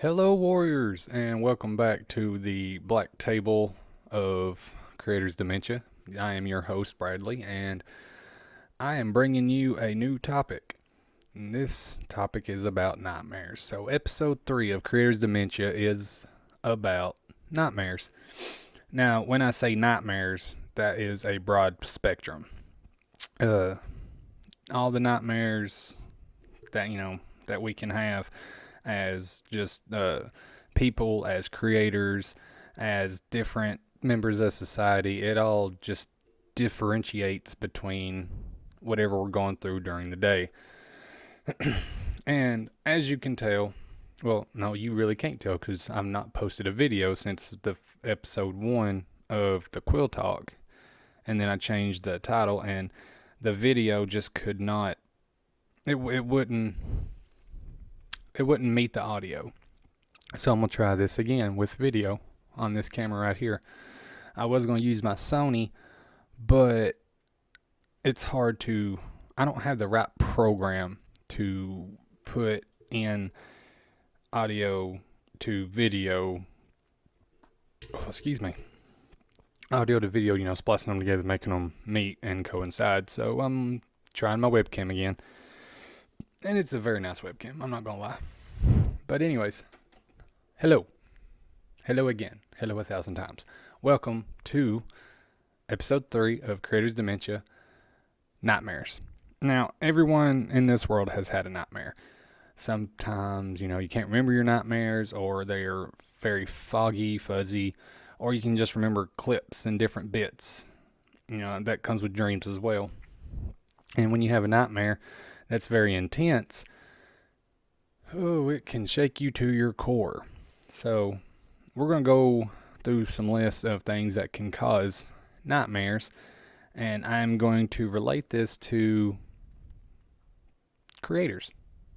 Hello, warriors, and welcome back to the Black Table of Creators Dementia. I am your host, Bradley, and I am bringing you a new topic. And this topic is about nightmares. So, episode 3 of Creators Dementia is about nightmares. Now, when I say nightmares, that is a broad spectrum. Uh, all the nightmares that we can have as just people, as creators, as different members of society. It all just differentiates between whatever we're going through during the day. And as you can tell, well, no, you really can't tell because I've not posted a video since the episode 1 of the Quill Talk. And then I changed the title, and the video just could not, it wouldn't meet the audio. So I'm going to try this again with video on this camera right here. I was going to use my Sony, but it's hard to, I don't have the right program to put in audio to video, audio to video, splicing them together, making them meet and coincide. So I'm trying my webcam again. And it's a very nice webcam, I'm not going to lie. But anyways, hello. Hello again. Hello 1,000 times. Welcome to episode 3 of Creators Dementia, Nightmares. Now, everyone in this world has had a nightmare. Sometimes, you can't remember your nightmares, or they're very foggy, fuzzy, or you can just remember clips and different bits. That comes with dreams as well. And when you have a nightmare that's very intense, it can shake you to your core. So we're going to go through some lists of things that can cause nightmares, and I'm going to relate this to creators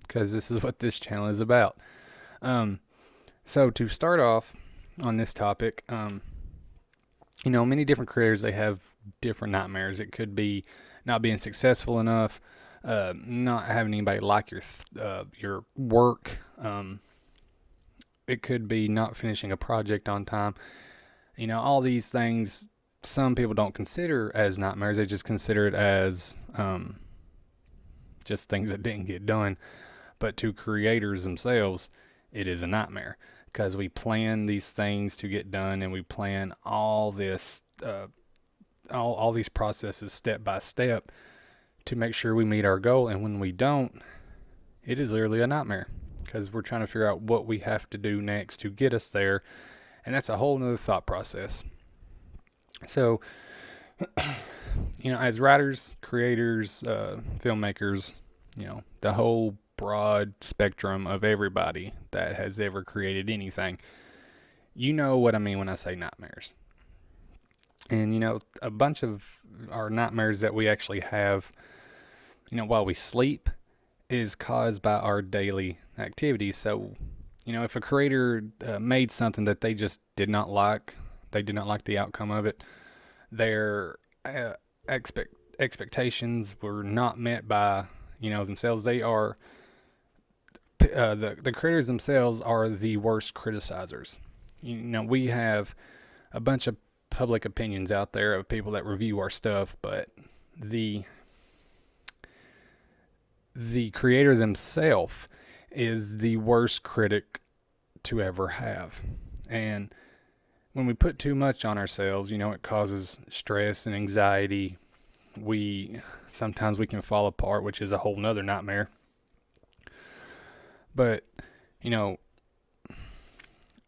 because this is what this channel is about. So to start off on this topic, many different creators, they have different nightmares. It could be not being successful enough, not having anybody like your work. It could be not finishing a project on time. All these things some people don't consider as nightmares. They just consider it as just things that didn't get done. But to creators themselves, it is a nightmare because we plan these things to get done, and we plan all this, all these processes step by step to make sure we meet our goal. And when we don't, it is literally a nightmare because we're trying to figure out what we have to do next to get us there. And that's a whole nother thought process. So, as writers, creators, filmmakers, the whole broad spectrum of everybody that has ever created anything, you know what I mean when I say nightmares. And, a bunch of our nightmares that we actually have, while we sleep is caused by our daily activities. So, if a creator made something that they just did not like the outcome of it, their expectations were not met by, themselves. They are, the creators themselves are the worst criticizers. We have a bunch of public opinions out there of people that review our stuff, but the creator themselves is the worst critic to ever have. And when we put too much on ourselves, it causes stress and anxiety. Sometimes we can fall apart, which is a whole nother nightmare. But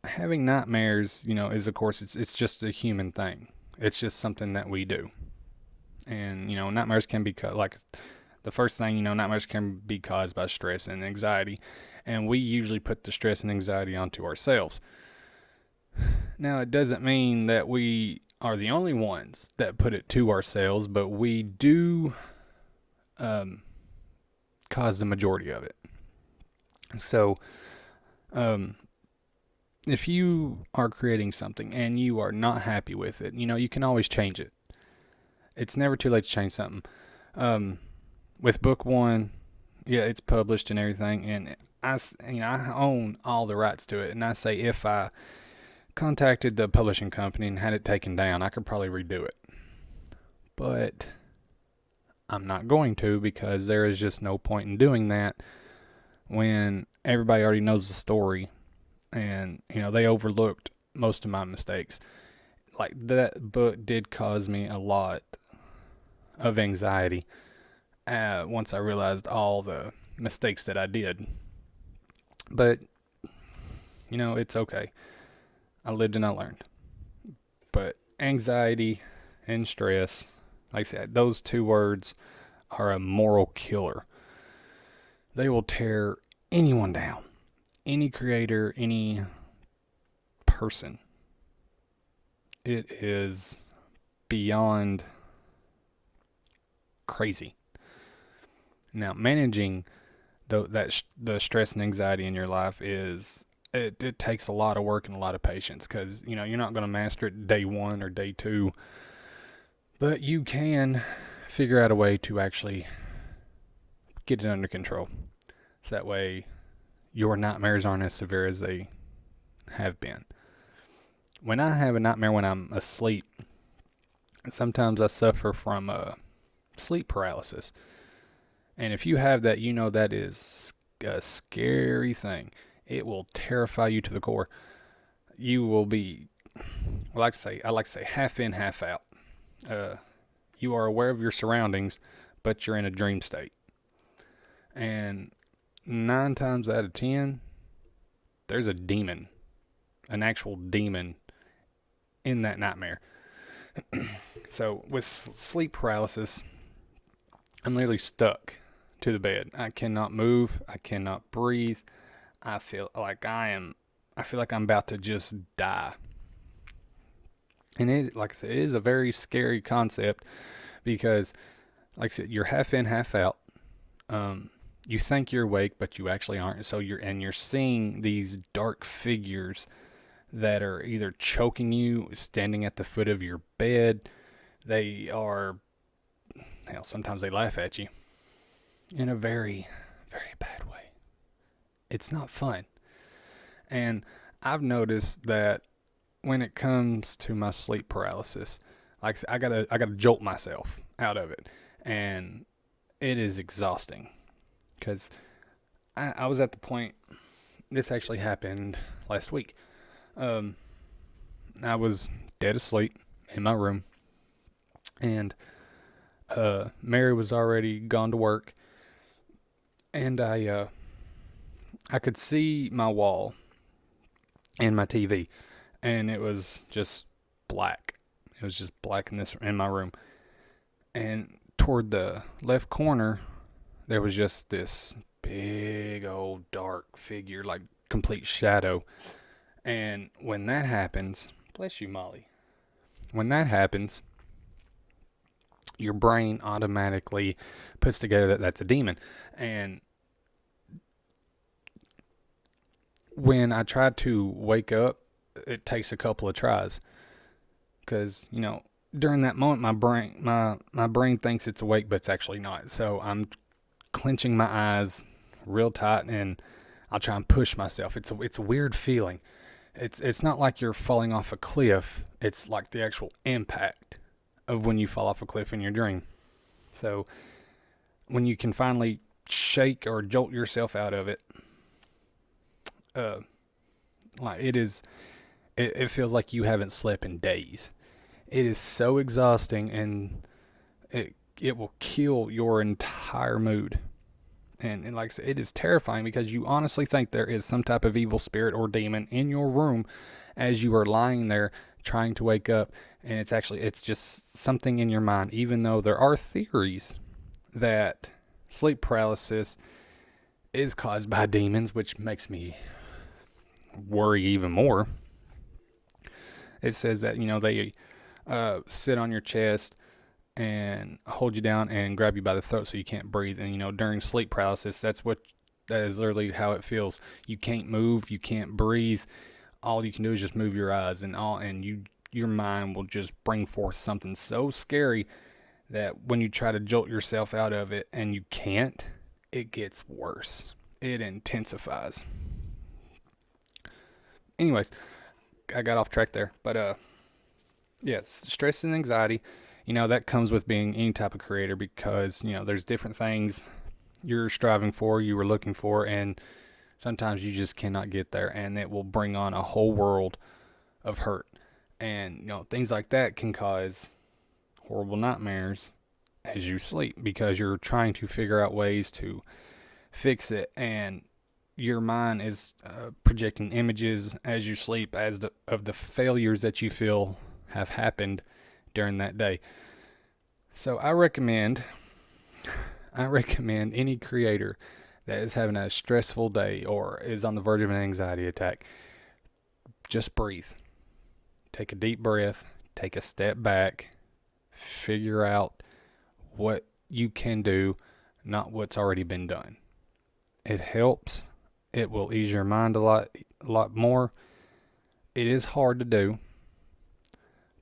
having nightmares, is, of course, it's just a human thing. It's just something that we do. And nightmares can be like the first thing, nightmares can be caused by stress and anxiety, and we usually put the stress and anxiety onto ourselves. Now, it doesn't mean that we are the only ones that put it to ourselves, but we do cause the majority of it. So, if you are creating something and you are not happy with it, you can always change it. It's never too late to change something. With book 1, Yeah, it's published and everything, and I own all the rights to it. And I say if I contacted the publishing company and had it taken down, I could probably redo it. But I'm not going to, because there is just no point in doing that when everybody already knows the story, and they overlooked most of my mistakes. Like, that book did cause me a lot of anxiety once I realized all the mistakes that I did. But it's okay. I lived and I learned. But anxiety and stress, like I said, those two words are a moral killer. They will tear anyone down, any creator, any person. It is beyond crazy. Now, managing the stress and anxiety in your life it takes a lot of work and a lot of patience, because you're not going to master it day one or day two, but you can figure out a way to actually get it under control, so that way your nightmares aren't as severe as they have been. When I have a nightmare when I'm asleep, sometimes I suffer from sleep paralysis. And if you have that, that is a scary thing. It will terrify you to the core. You will be, I like to say half in, half out. You are aware of your surroundings, but you're in a dream state. And 9 times out of 10, there's a demon, an actual demon in that nightmare. So with sleep paralysis, I'm literally stuck to the bed. I cannot move. I cannot breathe. I feel like I'm about to just die. And it, like I said, it is a very scary concept, because, like I said, you're half in, half out. You think you're awake, but you actually aren't. So you're seeing these dark figures that are either choking you, standing at the foot of your bed. They are, hell, sometimes they laugh at you in a very, very bad way. It's not fun. And I've noticed that when it comes to my sleep paralysis, like I gotta jolt myself out of it, and it is exhausting, because I was at the point. This actually happened last week. I was dead asleep in my room, and Mary was already gone to work, and I could see my wall and my TV, and it was just black. It was just black in my room, and toward the left corner, there was just this big old dark figure, like complete shadow. And when that happens, bless you, Molly. When that happens, your brain automatically puts together that that's a demon. And when I try to wake up, it takes a couple of tries, because during that moment my brain thinks it's awake, but it's actually not. So I'm clenching my eyes real tight, and I'll try and push myself. It's a weird feeling. It's not like you're falling off a cliff. It's like the actual impact of when you fall off a cliff in your dream. So when you can finally shake or jolt yourself out of it, like it feels like you haven't slept in days. It is so exhausting, and it will kill your entire mood. And like I said, it is terrifying, because you honestly think there is some type of evil spirit or demon in your room as you are lying there trying to wake up, and it's just something in your mind. Even though there are theories that sleep paralysis is caused by demons, which makes me worry even more. It says that they sit on your chest and hold you down and grab you by the throat so you can't breathe. And during sleep paralysis, that is literally how it feels. You can't move, you can't breathe. All you can do is just move your eyes, and your mind will just bring forth something so scary that when you try to jolt yourself out of it and you can't, it gets worse. It intensifies. Anyways, I got off track there. But yes, stress and anxiety, that comes with being any type of creator because, there's different things you're striving for, you were looking for, and sometimes you just cannot get there, and it will bring on a whole world of hurt. And, things like that can cause horrible nightmares as you sleep because you're trying to figure out ways to fix it, and your mind is projecting images as you sleep of the failures that you feel have happened during that day. So I recommend any creator that is having a stressful day or is on the verge of an anxiety attack, just breathe. Take a deep breath, take a step back, figure out what you can do, not what's already been done. It helps. It will ease your mind a lot more. It is hard to do,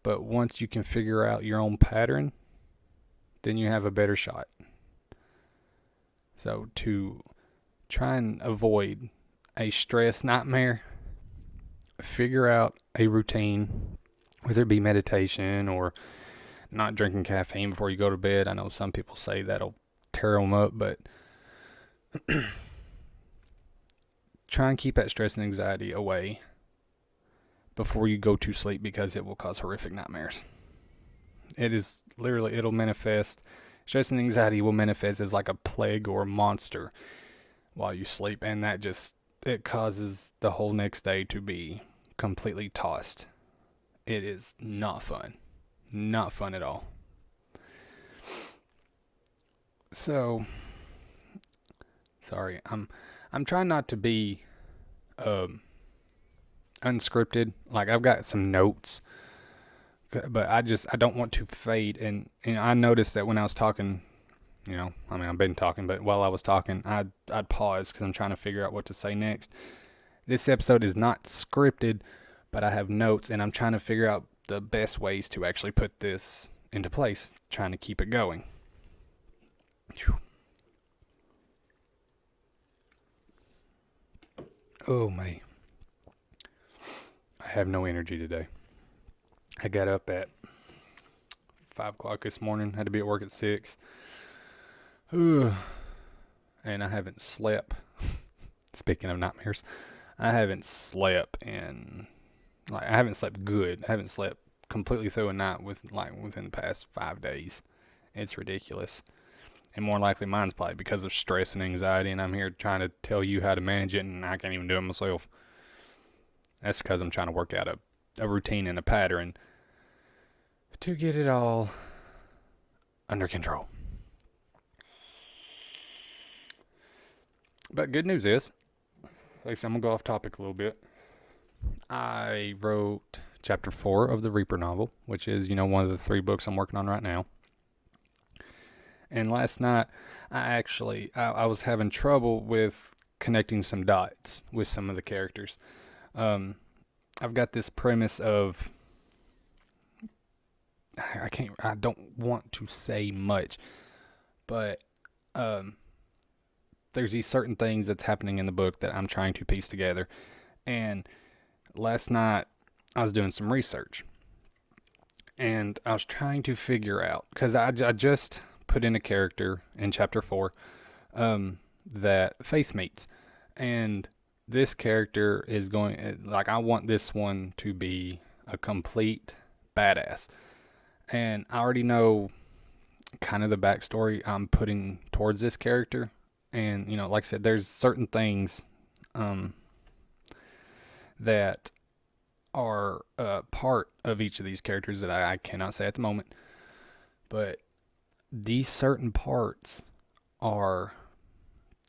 but once you can figure out your own pattern, then you have a better shot. So to try and avoid a stress nightmare, figure out a routine, whether it be meditation or not drinking caffeine before you go to bed. I know some people say that'll tear them up, but try and keep that stress and anxiety away before you go to sleep because it will cause horrific nightmares. It is literally, it'll manifest, stress and anxiety will manifest as like a plague or a monster while you sleep, and it causes the whole next day to be completely tossed. It is not fun. Not fun at all. So, sorry, I'm trying not to be unscripted. Like, I've got some notes, but I don't want to fade. And I noticed that when I was talking, I've been talking, but while I was talking, I'd pause because I'm trying to figure out what to say next. This episode is not scripted, but I have notes, and I'm trying to figure out the best ways to actually put this into place, trying to keep it going. Oh, my. I have no energy today. I got up at 5 o'clock this morning, had to be at work at 6. And I haven't slept. Speaking of nightmares, I haven't slept I haven't slept good. I haven't slept completely through a night within the past 5 days. It's ridiculous. And more likely mine's probably because of stress and anxiety, and I'm here trying to tell you how to manage it, and I can't even do it myself. That's because I'm trying to work out a routine and a pattern to get it all under control. But good news is, like I said, I'm going to go off topic a little bit. I wrote chapter 4 of the Reaper novel, which is, one of the 3 books I'm working on right now. And last night, I was having trouble with connecting some dots with some of the characters. I've got this premise of, I don't want to say much, but there's these certain things that's happening in the book that I'm trying to piece together. And last night, I was doing some research, and I was trying to figure out, because I just put in a character in chapter 4 that Faith meets, and this character is I want this one to be a complete badass, and I already know kind of the backstory I'm putting towards this character, and like I said, there's certain things that are part of each of these characters that I cannot say at the moment, but these certain parts are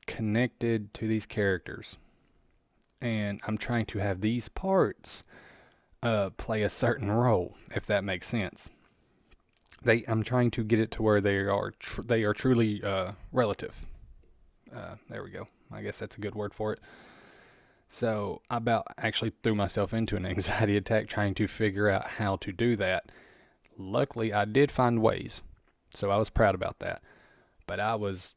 connected to these characters, and I'm trying to have these parts play a certain role, if that makes sense. I'm trying to get it to where they are truly relative. There we go. I guess that's a good word for it. So I about actually threw myself into an anxiety attack trying to figure out how to do that. Luckily, I did find ways, so I was proud about that. But I was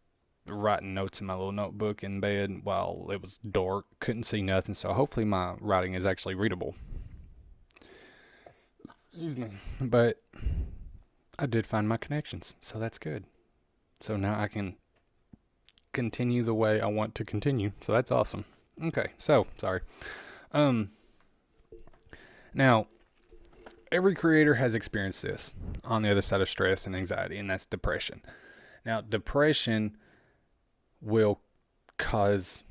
writing notes in my little notebook in bed while it was dark, couldn't see nothing. So hopefully my writing is actually readable. Excuse me. But I did find my connections, so that's good. So now I can continue the way I want to continue. So that's awesome. Okay, so sorry. Now every creator has experienced this on the other side of stress and anxiety, and that's depression. Now, depression will cause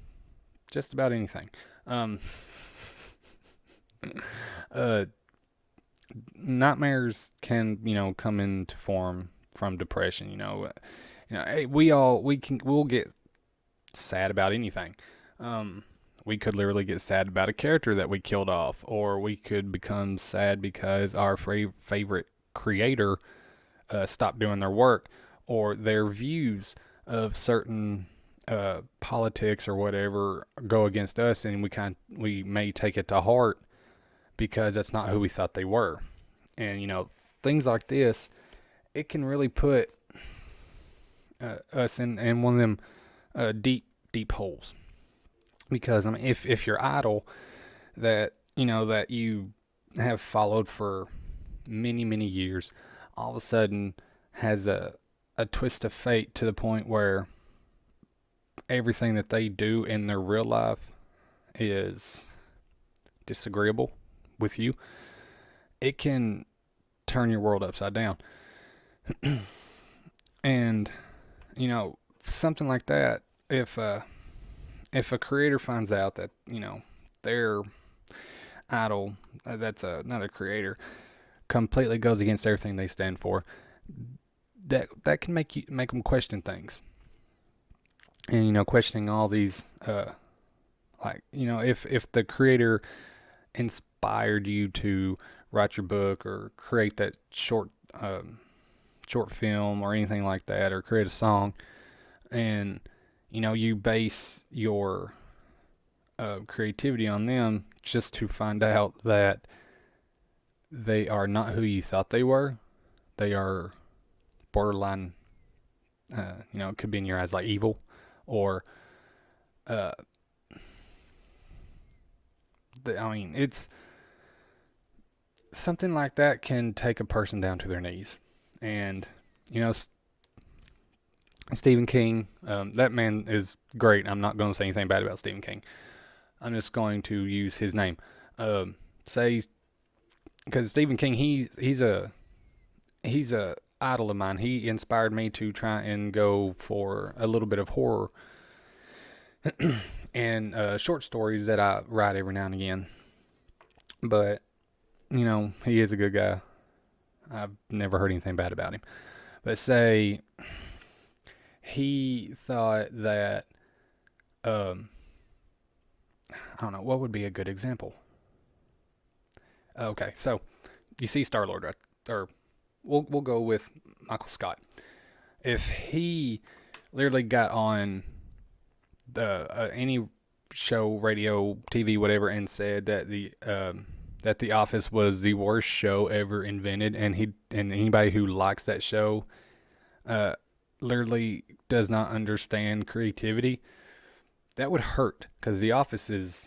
just about anything. Um, uh, Nightmares can, come into form from depression. Hey, we'll get sad about anything. We could literally get sad about a character that we killed off, or we could become sad because our favorite creator stopped doing their work, or their views of certain politics or whatever go against us, and we may take it to heart because that's not who we thought they were. And things like this, it can really put us in one of them deep holes. Because if your idol that that you have followed for many years, all of a sudden has a twist of fate to the point where everything that they do in their real life is disagreeable with you, it can turn your world upside down. And something like that, if a creator finds out that their idol, that's another creator, completely goes against everything they stand for, that can make them question things. And questioning all these if the creator inspired you to write your book or create that short film or anything like that, or create a song, and you base your creativity on them, just to find out that they are not who you thought they were. They are borderline, it could be in your eyes like evil, or it's something like that can take a person down to their knees. And Stephen King, that man is great. I'm not going to say anything bad about Stephen King. I'm just going to use his name. Because Stephen King, he's a idol of mine. He inspired me to try and go for a little bit of horror and short stories that I write every now and again. But he is a good guy. I've never heard anything bad about him. But say he thought that I don't know, what would be a good example? Okay, so you see Star-Lord, right? Or we'll go with Michael Scott. If he literally got on the any show, radio, TV, whatever, and said that The Office was the worst show ever invented, and anybody who likes that show literally does not understand creativity, that would hurt, because The Office is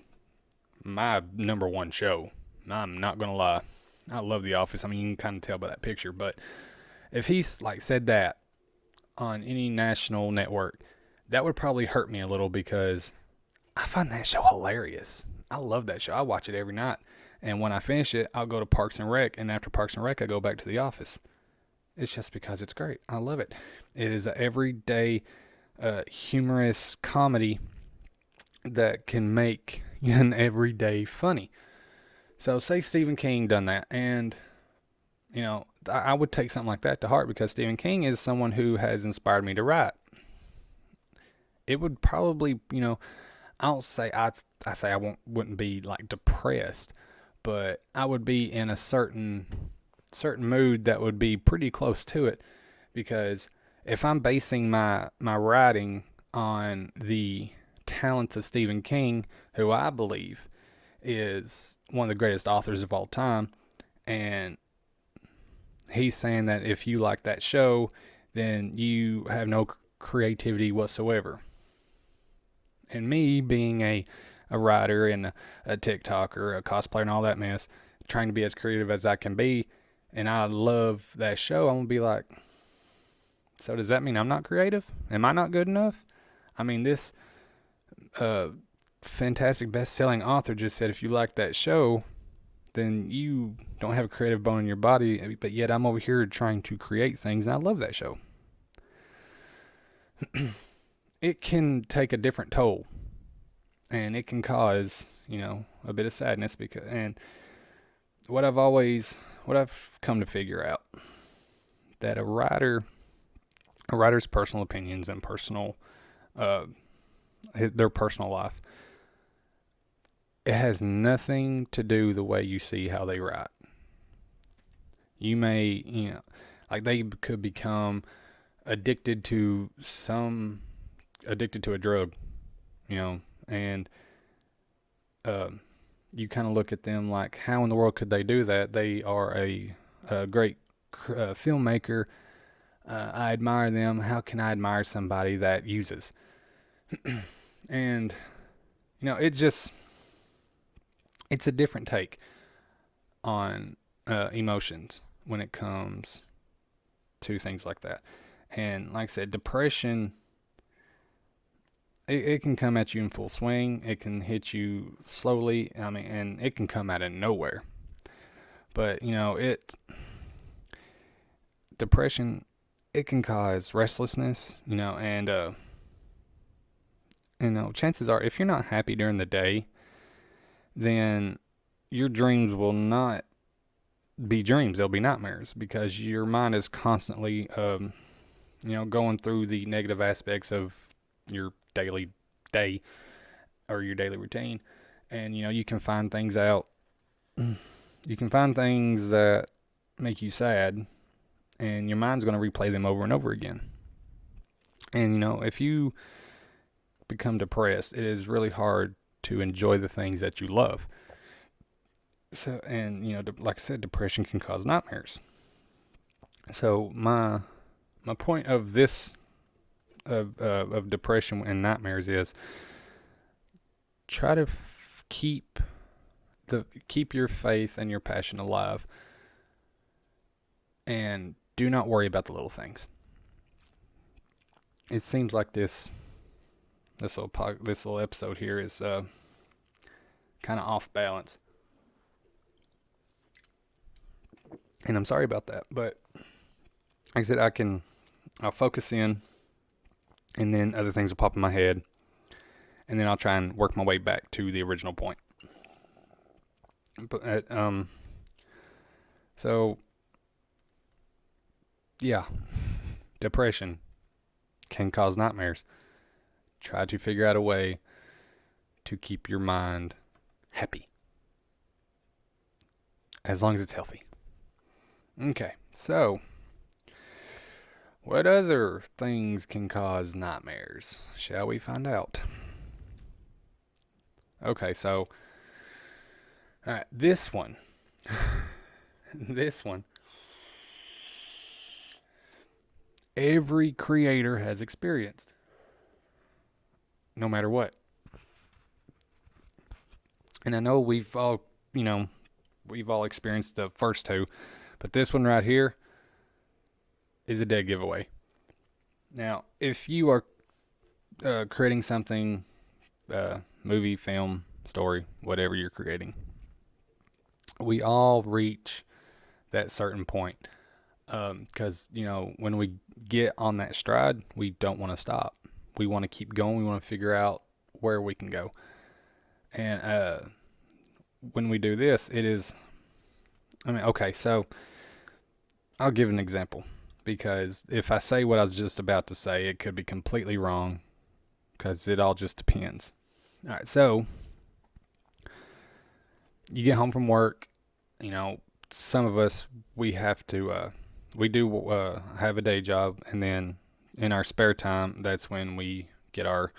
my number one show. I'm not gonna lie, I love The Office. You can kind of tell by that picture. But if he's said that on any national network, that would probably hurt me a little, because I find that show hilarious. I love that show. I watch it every night. And when I finish it, I'll go to Parks and Rec. And after Parks and Rec, I go back to The Office. It's just because it's great. I love it. It is an everyday, humorous comedy that can make an everyday funny. So say Stephen King done that. And, I would take something like that to heart, because Stephen King is someone who has inspired me to write. It would probably, I'll say I wouldn't be depressed, but I would be in a certain mood that would be pretty close to it, because if I'm basing my writing on the talents of Stephen King, who I believe is one of the greatest authors of all time, and he's saying that if you like that show, then you have no creativity whatsoever. And me being a writer and a TikToker, a cosplayer, and all that mess, trying to be as creative as I can be, and I love that show, I'm gonna be like, so does that mean I'm not creative? Am I not good enough? I mean, this fantastic best-selling author just said if you like that show, then you don't have a creative bone in your body, but yet I'm over here trying to create things, and I love that show. It can take a different toll, and it can cause, a bit of sadness, and what I've come to figure out, that a writer's personal opinions and their personal life, it has nothing to do the way you see how they write. You may, like they could become addicted to a drug, and you kind of look at them like, how in the world could they do that? They are a great filmmaker. I admire them. How can I admire somebody that uses? And, it's a different take on emotions when it comes to things like that. And like I said, depression, it can come at you in full swing. It can hit you slowly. And it can come out of nowhere. But, depression, it can cause restlessness, and, chances are if you're not happy during the day, then your dreams will not be dreams. They'll be nightmares, because your mind is constantly, going through the negative aspects of your daily day or your daily routine. And, you can find things out. You can find things that make you sad, and your mind's going to replay them over and over again. And, if you become depressed, it is really hard to enjoy the things that you love. So, and, like I said, depression can cause nightmares. So my point of this, of depression and nightmares, is try to keep your faith and your passion alive, and do not worry about the little things. It seems like this little episode here is kind of off balance, and I'm sorry about that. But like I said, I'll focus in, and then other things will pop in my head, and then I'll try and work my way back to the original point. But so yeah, depression can cause nightmares. Try to figure out a way to keep your mind happy, as long as it's healthy. Okay, so what other things can cause nightmares? Shall we find out? Okay, so all right, this one. Every creator has experienced, no matter what. And I know we've all experienced the first two, but this one right here is a dead giveaway. Now, if you are creating something, movie, film, story, whatever you're creating, we all reach that certain point, because when we get on that stride, we don't want to stop. We want to keep going. We want to figure out where we can go. And when we do this, it is, okay, so I'll give an example, because if I say what I was just about to say, it could be completely wrong, because it all just depends. All right, so you get home from work. Some of us, we have to, we do have a day job, and then in our spare time, that's when we get our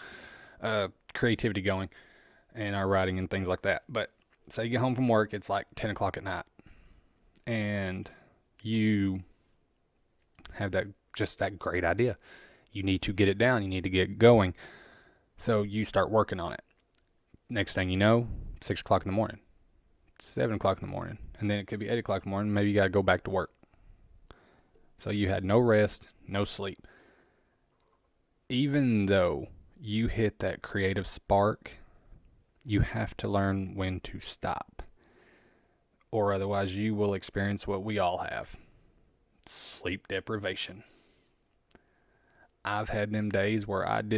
creativity going and our writing and things like that. But so you get home from work, it's like 10 o'clock at night, and you have that great idea. You need to get it down. You need to get going. So you start working on it. Next thing you know, 6 o'clock in the morning, 7 o'clock in the morning, and then it could be 8 o'clock in the morning. Maybe you got to go back to work. So you had no rest, no sleep. Even though you hit that creative spark, you have to learn when to stop. Or otherwise you will experience what we all have. Sleep deprivation. I've had them days where I'd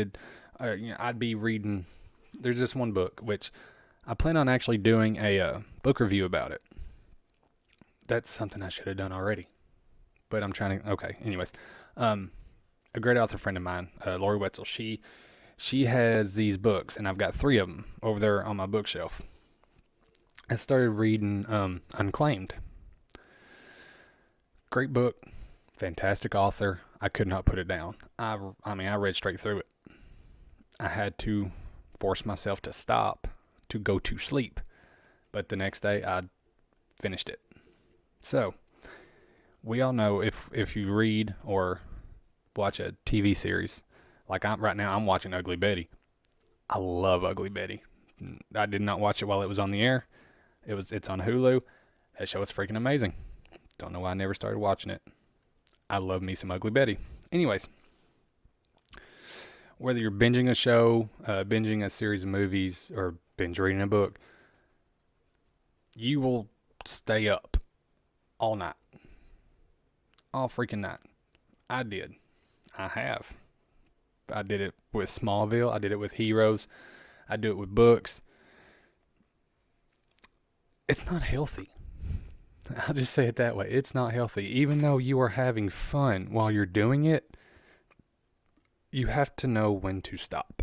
be reading. There's this one book, which I plan on actually doing a book review about it. That's something I should have done already. But I'm trying to, okay, anyways. A great author friend of mine, Lori Wetzel, she has these books, and I've got 3 of them over there on my bookshelf. I started reading Unclaimed. Great book, fantastic author. I could not put it down. I read straight through it. I had to force myself to stop to go to sleep, but the next day I finished it. So we all know if you read or watch a TV series, like right now I'm watching Ugly Betty. I love Ugly Betty. I did not watch it while it was on the air. It's on Hulu. That show is freaking amazing. Don't know why I never started watching it. I love me some Ugly Betty. Anyways, whether you're binging a show, binging a series of movies, or binge reading a book, you will stay up all night. All freaking night. I did. I have. I did it with Smallville. I did it with Heroes. I do it with books. It's not healthy. I'll just say it that way. It's not healthy. Even though you are having fun while you're doing it, you have to know when to stop.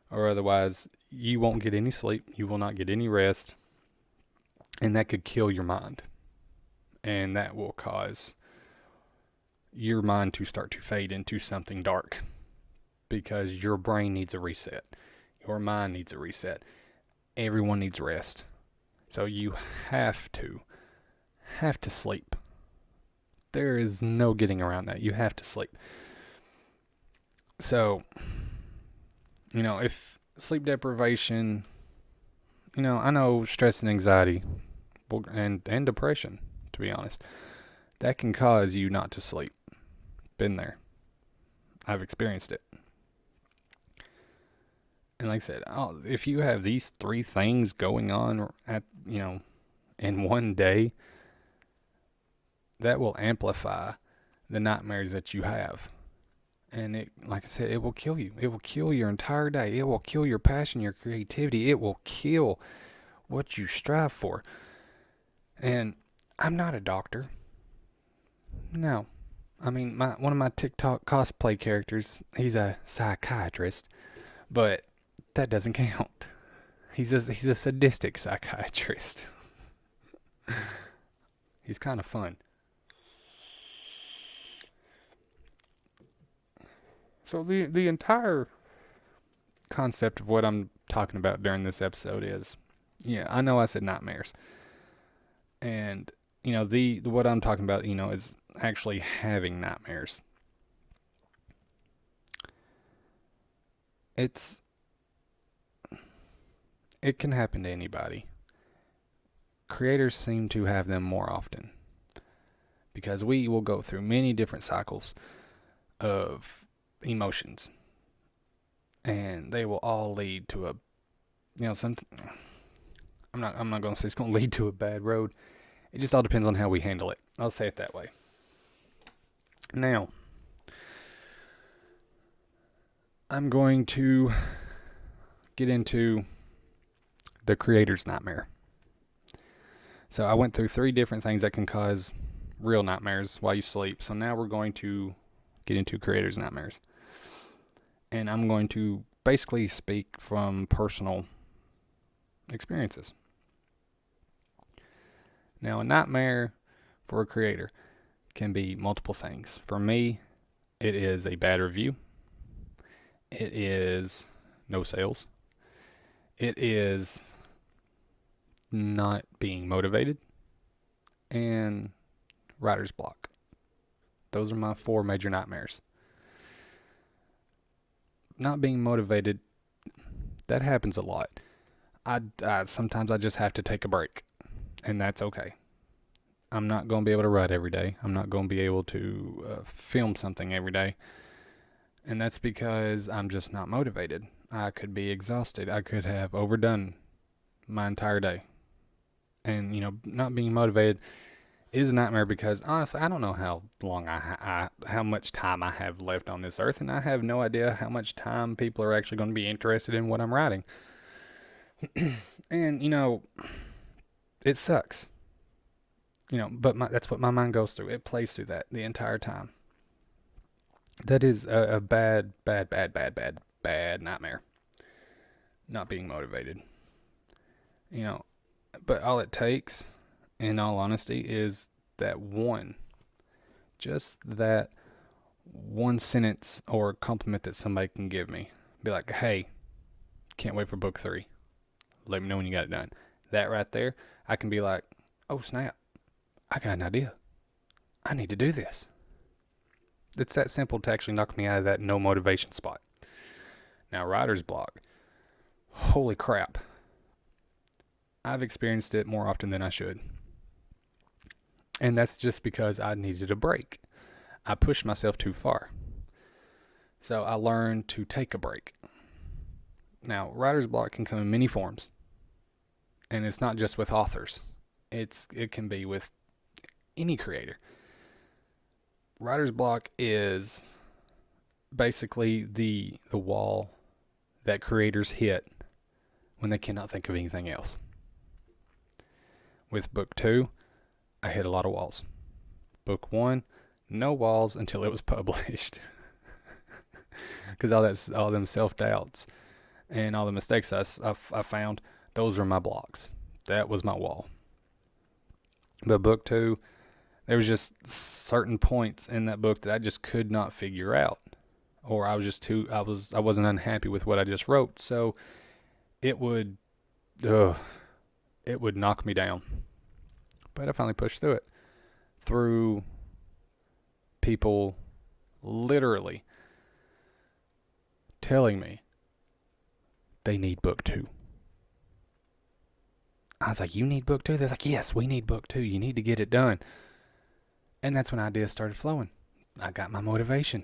Or otherwise, you won't get any sleep. You will not get any rest. And that could kill your mind. And that will cause your mind to start to fade into something dark. Because your brain needs a reset. Your mind needs a reset. Everyone needs rest. So you have to sleep. There is no getting around that. You have to sleep. So, if sleep deprivation, I know stress and anxiety and depression, to be honest, that can cause you not to sleep. Been there. I've experienced it. And like I said, if you have these 3 things going on in one day, that will amplify the nightmares that you have. And it, like I said, it will kill you. It will kill your entire day. It will kill your passion, your creativity. It will kill what you strive for. And I'm not a doctor. No. One of my TikTok cosplay characters, he's a psychiatrist, but that doesn't count. He's a sadistic psychiatrist. He's kind of fun. So the entire concept of what I'm talking about during this episode is, I know I said nightmares. And, what I'm talking about, is actually having nightmares. It can happen to anybody. Creators seem to have them more often. Because we will go through many different cycles of emotions, and they will all lead to something. I'm not going to say it's going to lead to a bad road. It just all depends on how we handle it. I'll say it that way. Now, I'm going to get into the creator's nightmare. So I went through 3 different things that can cause real nightmares while you sleep. So now we're going to get into creator's nightmares. And I'm going to basically speak from personal experiences. Now, a nightmare for a creator can be multiple things. For me, it is a bad review. It is no sales. It is not being motivated. And writer's block. Those are my 4 major nightmares. not being motivated, that happens a lot. Sometimes I just have to take a break, and that's okay. I'm not going to be able to write every day. I'm not going to be able to film something every day. And that's because I'm just not motivated. I could be exhausted. I could have overdone my entire day. And, not being motivated is a nightmare because honestly, I don't know how long how much time I have left on this earth, and I have no idea how much time people are actually going to be interested in what I'm writing. And, it sucks. But that's what my mind goes through. It plays through that the entire time. That is a bad, bad, bad, bad, bad, bad nightmare. Not being motivated. But all it takes, in all honesty, is just that one sentence or compliment that somebody can give me. Be like, hey, can't wait for book 3. Let me know when you got it done. That right there, I can be like, oh snap, I got an idea. I need to do this. It's that simple to actually knock me out of that no motivation spot. Now, writer's block. Holy crap. I've experienced it more often than I should. And that's just because I needed a break. I pushed myself too far. So I learned to take a break. Now, writer's block can come in many forms. And it's not just with authors. It can be with any creator. Writer's block is basically the wall that creators hit when they cannot think of anything else. With book 2, I hit a lot of walls. Book 1, no walls until it was published. Because all them self-doubts and all the mistakes I found, those were my blocks. That was my wall. But book 2, there was just certain points in that book that I just could not figure out, or I wasn't unhappy with what I just wrote, so it would knock me down. But I finally pushed through it, through people literally telling me they need book 2. I was like, you need book 2? They're like, yes, we need book 2. You need to get it done. And that's when ideas started flowing. I got my motivation.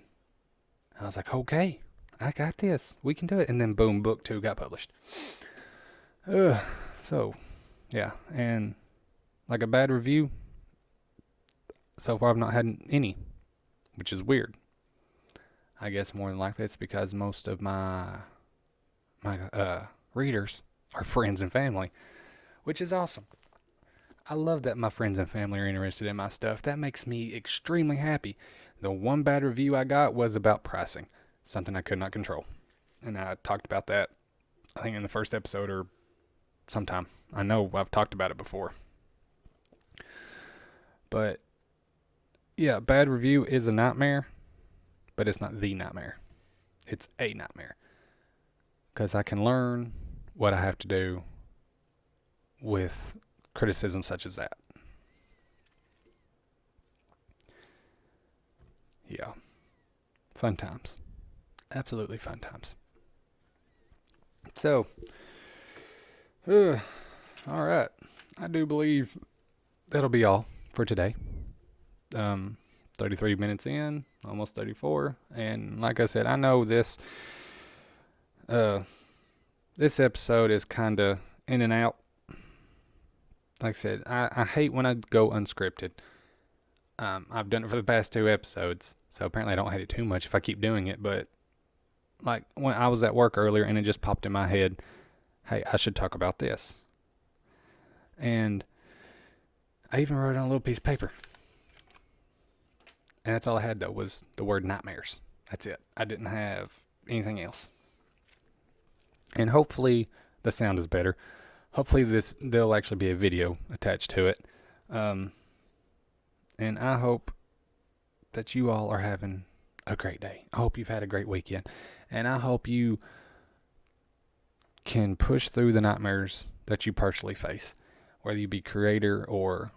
I was like, okay, I got this. We can do it. And then boom, book 2 got published. So, yeah. And like a bad review, so far I've not had any, which is weird. I guess more than likely it's because most of my readers are friends and family, which is awesome. I love that my friends and family are interested in my stuff. That makes me extremely happy. The one bad review I got was about pricing, something I could not control. And I talked about that, I think in the first episode or sometime. I know I've talked about it before. But yeah, bad review is a nightmare, but it's not the nightmare. It's a nightmare. Because I can learn what I have to do with criticism such as that. Yeah. Fun times. Absolutely fun times. So, alright. I do believe that'll be all for today. 33 minutes in, almost 34. And like I said, I know this episode is kind of in and out. Like I said, I hate when I go unscripted. I've done it for the past 2 episodes, so apparently I don't hate it too much if I keep doing it, but like when I was at work earlier and it just popped in my head, hey, I should talk about this. And I even wrote it on a little piece of paper. And that's all I had though, was the word nightmares. That's it. I didn't have anything else. And hopefully the sound is better. Hopefully there'll actually be a video attached to it. And I hope that you all are having a great day. I hope you've had a great weekend. And I hope you can push through the nightmares that you personally face, whether you be creator or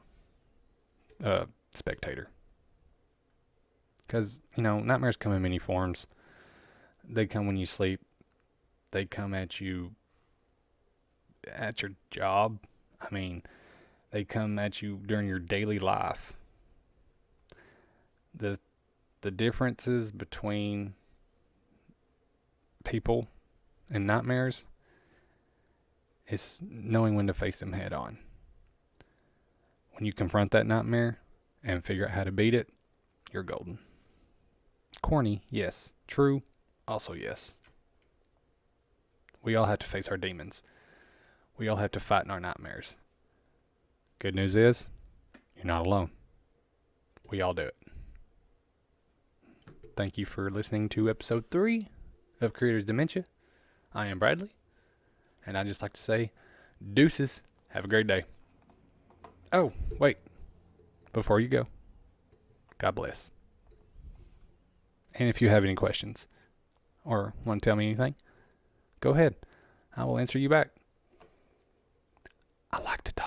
spectator. Because, nightmares come in many forms. They come when you sleep. They come at you at your job. I mean, they come at you during your daily life. The differences between people and nightmares is knowing when to face them head on. When you confront that nightmare and figure out how to beat it, you're golden. Corny, yes. True, also yes. We all have to face our demons. We all have to fight in our nightmares. Good news is, you're not alone. We all do it. Thank you for listening to episode 3 of Creator's Dementia. I am Bradley, and I'd just like to say, deuces. Have a great day. Oh, wait. Before you go, God bless. And if you have any questions or want to tell me anything, go ahead. I will answer you back. I like to talk.